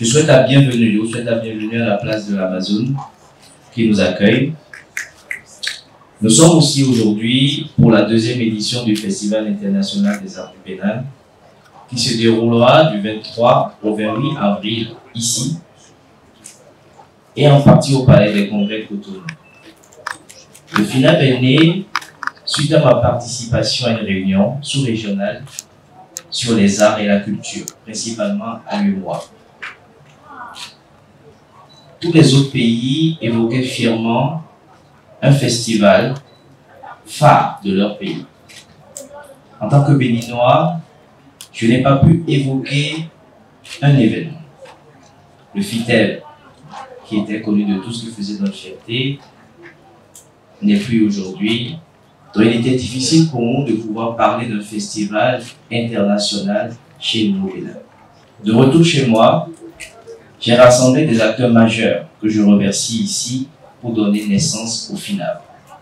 Je vous souhaite la bienvenue à la place de l'Amazon qui nous accueille. Nous sommes aussi aujourd'hui pour la deuxième édition du Festival international des arts du Bénin qui se déroulera du 23 au 28 avril ici et en partie au Palais des Congrès de Cotonou. Le FINAB est né suite à ma participation à une réunion sous-régionale sur les arts et la culture, principalement à l'UEMOA. Tous les autres pays évoquaient fièrement un festival phare de leur pays. En tant que Béninois, je n'ai pas pu évoquer un événement. Le FITEB, qui était connu de tous, qui faisait notre fierté, n'est plus aujourd'hui. Donc il était difficile pour nous de pouvoir parler d'un festival international chez nous au Bénin. De retour chez moi, j'ai rassemblé des acteurs majeurs que je remercie ici pour donner naissance au FINAB.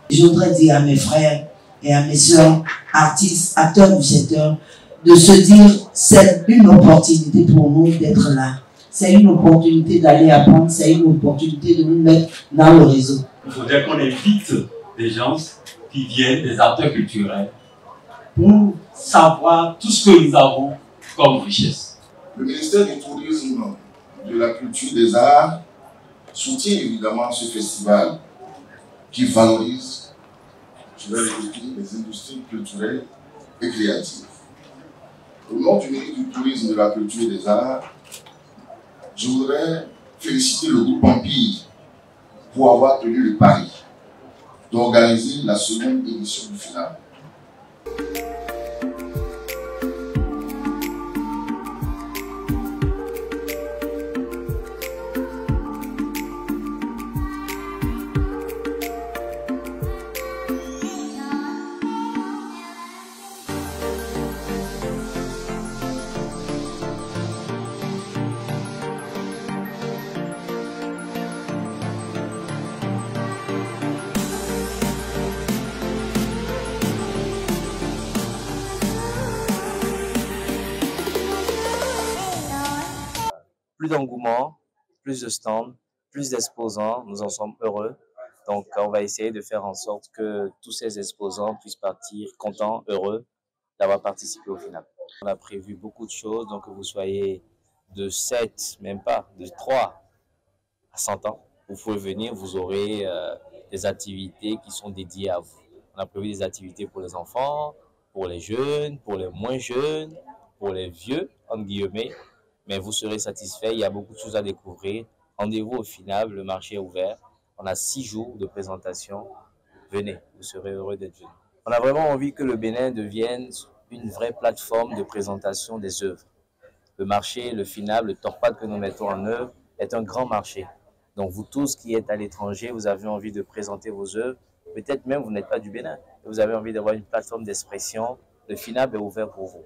Je voudrais dire à mes frères et à mes sœurs, artistes, acteurs du secteur, de se dire c'est une opportunité pour nous d'être là. C'est une opportunité d'aller apprendre, c'est une opportunité de nous mettre dans le réseau. Il faudrait qu'on invite des gens qui viennent, des acteurs culturels, pour savoir tout ce que nous avons comme richesse. Le ministère du Tourisme, de la Culture et des Arts soutient évidemment ce festival qui valorise, je vais le dire, les industries culturelles et créatives. Au nom du ministre du Tourisme, de la Culture et des Arts, je voudrais féliciter le groupe Empire pour avoir tenu le pari d'organiser la seconde édition du FINAB. Plus d'engouement, plus de stands, plus d'exposants, nous en sommes heureux. Donc on va essayer de faire en sorte que tous ces exposants puissent partir contents, heureux d'avoir participé au FINAB. On a prévu beaucoup de choses, donc que vous soyez de 7, même pas, de 3 à 100 ans. Vous pouvez venir, vous aurez des activités qui sont dédiées à vous. On a prévu des activités pour les enfants, pour les jeunes, pour les moins jeunes, pour les vieux, entre guillemets. Mais vous serez satisfait, il y a beaucoup de choses à découvrir. Rendez-vous au FINAB, le marché est ouvert. On a 6 jours de présentation. Venez, vous serez heureux d'être venu. On a vraiment envie que le Bénin devienne une vraie plateforme de présentation des œuvres. Le marché, le FINAB, le Torpad que nous mettons en œuvre est un grand marché. Donc vous tous qui êtes à l'étranger, vous avez envie de présenter vos œuvres. Peut-être même vous n'êtes pas du Bénin. Vous avez envie d'avoir une plateforme d'expression. Le FINAB est ouvert pour vous.